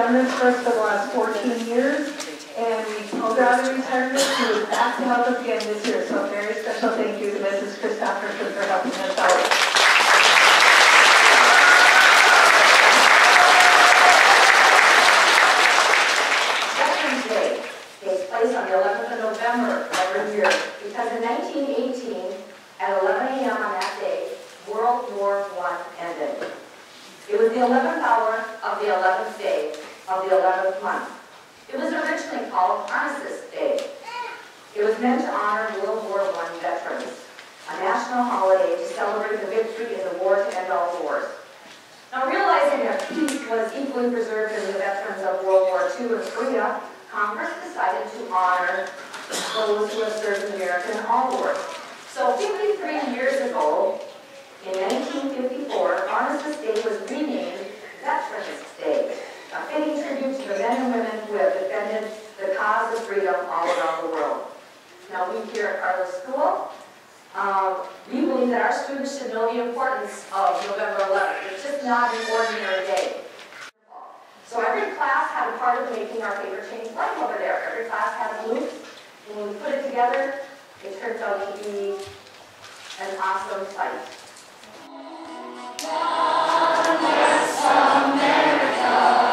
governance for us for the last 14 years, and we pulled her out of retirement. She was back to help us again this year, so a very special thank you to Mrs. Christopherson for helping us out. Veterans Day takes place on the 11th of November every year because in 1918, at 11 a.m. on that day, World War I ended. It was the 11th hour of the 11th day of the 11th month. It was originally called Armistice Day. It was meant to honor World War I veterans, a national holiday to celebrate the victory in the war to end all wars. Now, realizing that peace was equally preserved in the veterans of World War II and Korea, Congress decided to honor those who have served in America in all wars. So 53 years ago, in 1954, Armistice Day was renamed Veterans Day, a fitting tribute to the men and women who have defended the cause of freedom all around the world. Now, we here at Carlos School, we believe that our students should know the importance of November 11th. It's just not an ordinary day. So every class had a part of making our paper chain flag over there. Every class had a loop. When we put it together, it turns out to be an awesome sight. God bless America.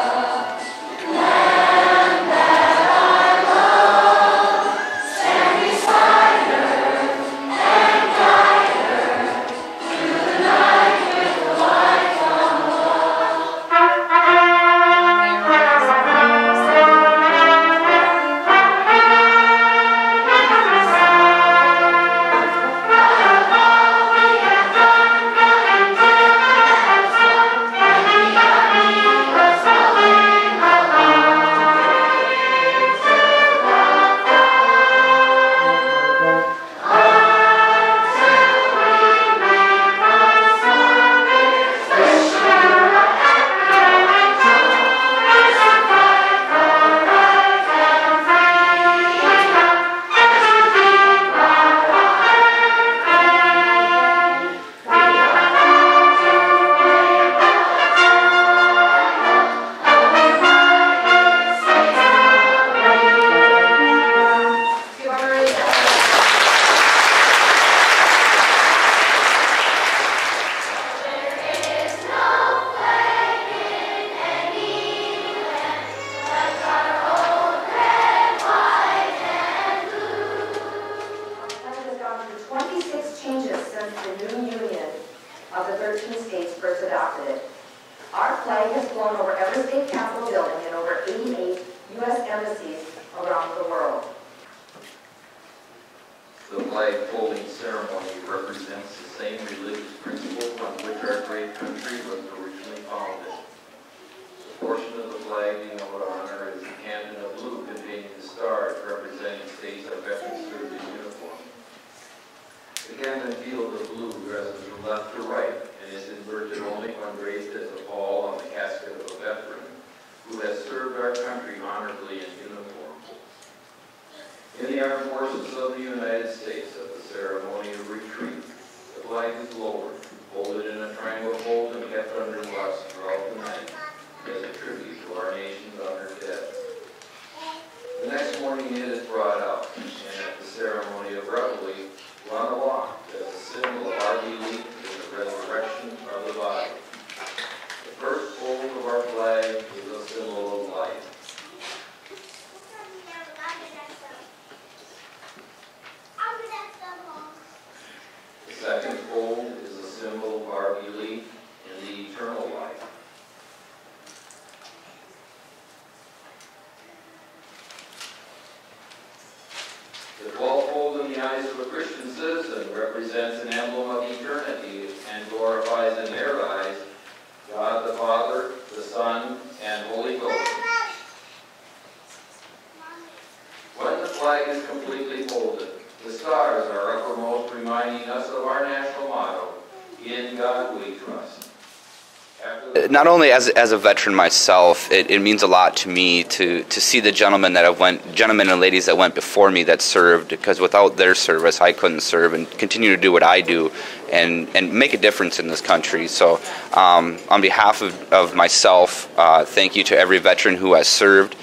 Not only as a veteran myself, it means a lot to me to see the gentlemen and ladies that went before me that served, because without their service I couldn't serve and continue to do what I do and make a difference in this country. So on behalf of myself, thank you to every veteran who has served,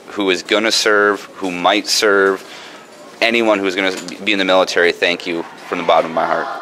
who is going to serve, who might serve, anyone who is going to be in the military. Thank you from the bottom of my heart.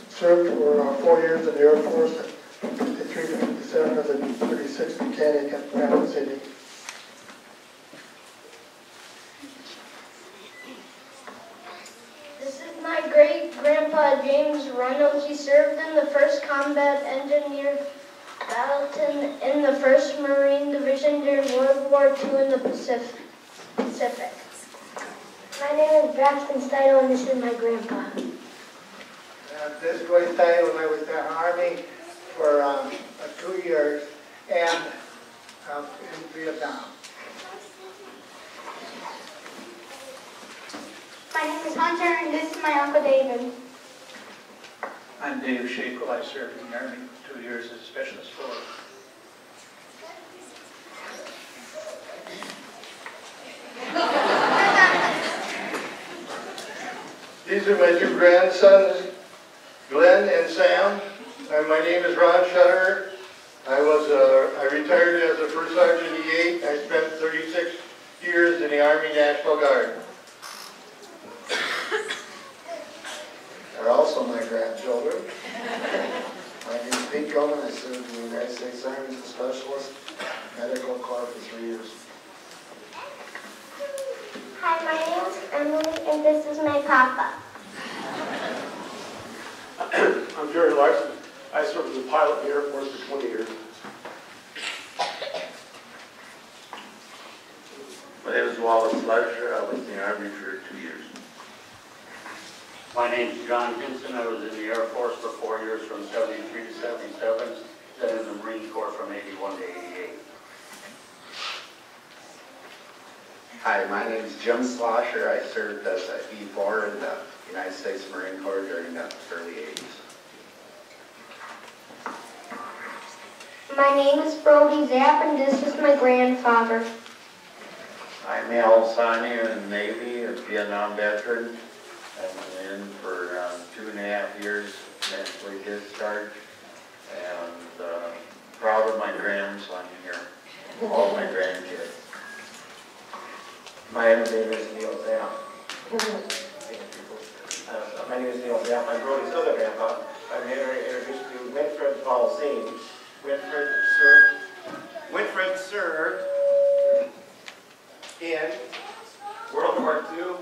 Served for 4 years in the Air Force, 53 to 57 as a 36 mechanic at Rapid City. This is my great-grandpa James Reynolds. He served in the 1st Combat Engineer Battalion in the 1st Marine Division during World War II in the Pacific. My name is Braxton Steidel, and this is my grandpa. This coincided when I was in the Army for 2 years and in Vietnam. My name is Hunter, and this is my Uncle David. I'm Dave Shakel. I served in the Army 2 years as a specialist force. These are my 2 grandsons, Glenn and Sam. My name is Ron Shutter. I retired as a First Sergeant in the 8th. I spent 36 years in the Army National Guard. They're also my grandchildren. My name is Pete Coleman. I served in the United States Army as a specialist, medical corps for 3 years. Hi, my name is Emily, and this is my papa. I'm Jerry Larson. I served as a pilot in the Air Force for 20 years. My name is Wallace Fletcher. I was in the Army for 2 years. My name is John Hinson. I was in the Air Force for 4 years from 73 to 77, then in the Marine Corps from 81 to 88. Hi, my name is Jim Slosher. I served as an E4 in the United States Marine Corps during the early 80s. My name is Brody Zapp, and this is my grandfather. I'm Al Sani in the Navy, a Vietnam veteran. I went in for 2.5 years, eventually discharged, and proud of my grandson here, all my grandkids. My name is Neil Zapp. My name is Neil Zapp. I'm Brody's other grandpa. I'm here to introduce you to Winfred Paulzine. Winfred served in World War II.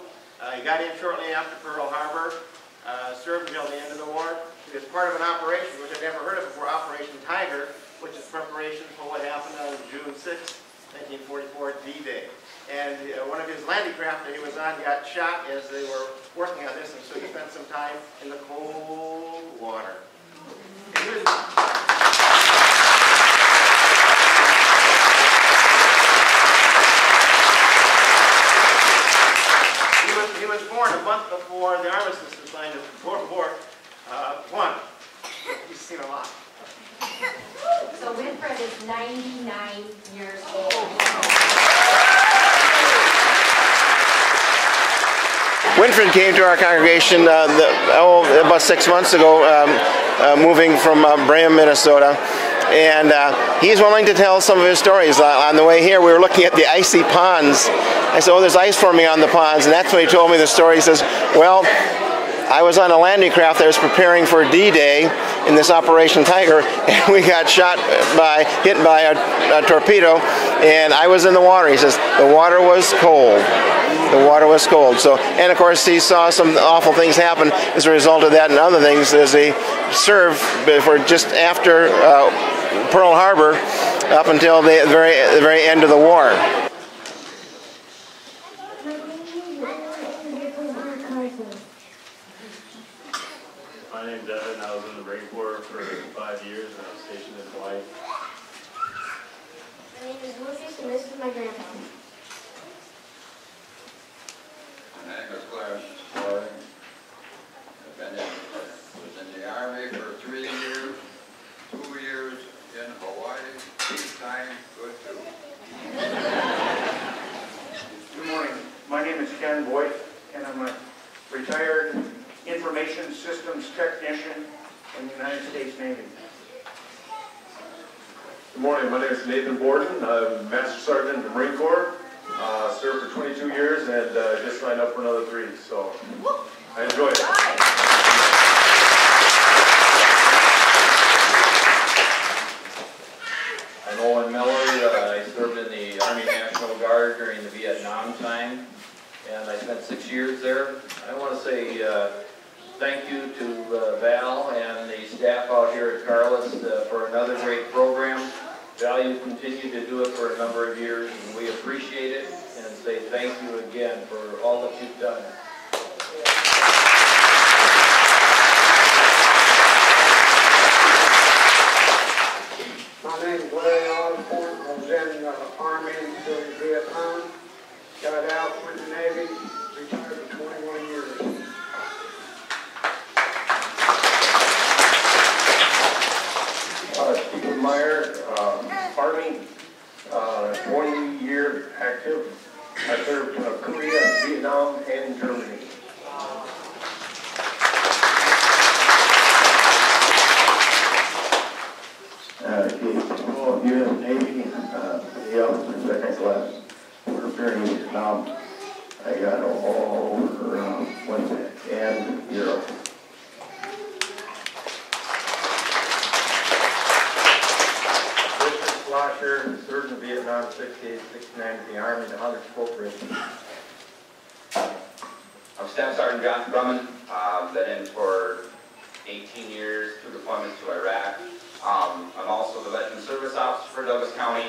He got in shortly after Pearl Harbor, served until the end of the war. He was part of an operation, which I've never heard of before, Operation Tiger, which is preparation for what happened on June 6, 1944, D-Day. And one of his landing craft that he was on got shot as they were working on this, and so he spent some time in the cold water. He was born a month before the armistice was signed in World War I. He's seen a lot. So Winfred is 99 years old. Winfred came to our congregation about 6 months ago, moving from Braham, Minnesota. And he's willing to tell some of his stories. On the way here, we were looking at the icy ponds. I said, oh, there's ice forming on the ponds. And that's when he told me the story. He says, well, I was on a landing craft that was preparing for D-Day in this Operation Tiger, and we got hit by a torpedo, and I was in the water. He says, the water was cold. The water was cold. So, and of course, he saw some awful things happen as a result of that and other things as he served for just after Pearl Harbor up until the very end of the war. My name's Evan. I was in the Marine Corps for 5 years and I was stationed in Hawaii. My name is Lucius, and this is my grandpa. My name is Clarence Floyd. Was in the Army for 3 years, 2 years in Hawaii, peacetime, good too. Good morning. My name is Ken Boyd, and I'm a retired information systems technician in the United States Navy. Good morning. My name is Nathan Borden. I'm Master Sergeant in the Marine Corps. Served for 22 years and just signed up for another 3. So I enjoy it. I'm Owen Miller. I served in the Army National Guard during the Vietnam time, and I spent 6 years there. I want to say thank you to Val and the staff out here at Carlos for another great program. Val, you've continued to do it for a number of years, and we appreciate it, and say thank you again for all that you've done. in Vietnam, got out, went to the Navy, retired for 21 years. Stephen Meyer, Army, 20-year active. I served Korea, Vietnam, and Germany. U.S. Navy, the officer second class. We're during Vietnam. I got all over West and Europe. Schlosser, served in Vietnam, 68, 69 in the Army, the 100th Regiment. I'm Staff Sergeant John Grumman, been in for 18 years, 2 deployments to Iraq. I'm also the Veteran Service Officer for Douglas County.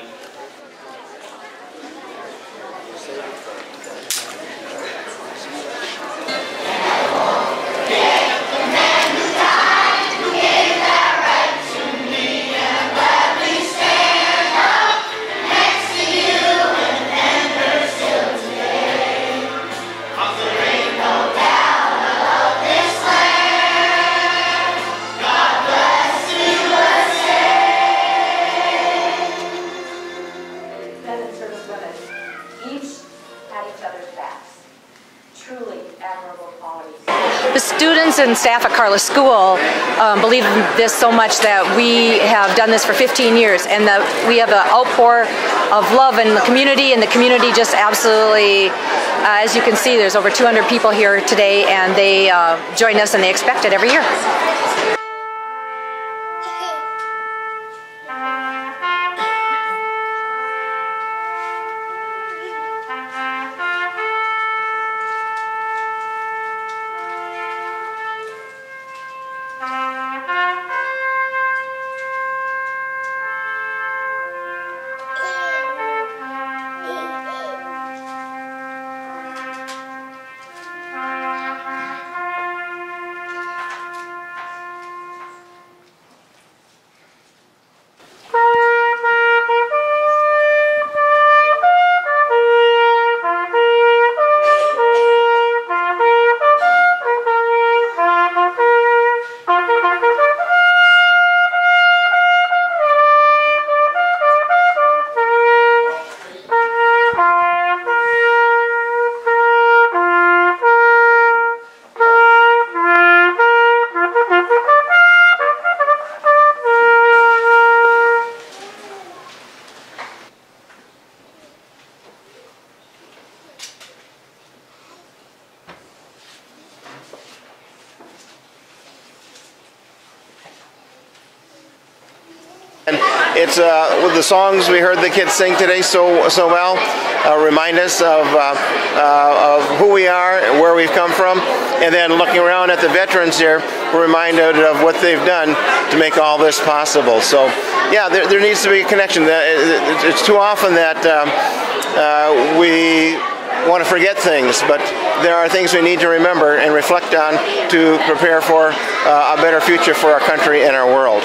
The students and staff at Carla School believe in this so much that we have done this for 15 years, and that we have an outpour of love in the community, and the community just absolutely, as you can see, there's over 200 people here today, and they join us and they expect it every year. It's with the songs we heard the kids sing today so well, remind us of who we are and where we've come from, and then looking around at the veterans here, we're reminded of what they've done to make all this possible. So, yeah, there needs to be a connection. It's too often that we want to forget things, but there are things we need to remember and reflect on to prepare for a better future for our country and our world.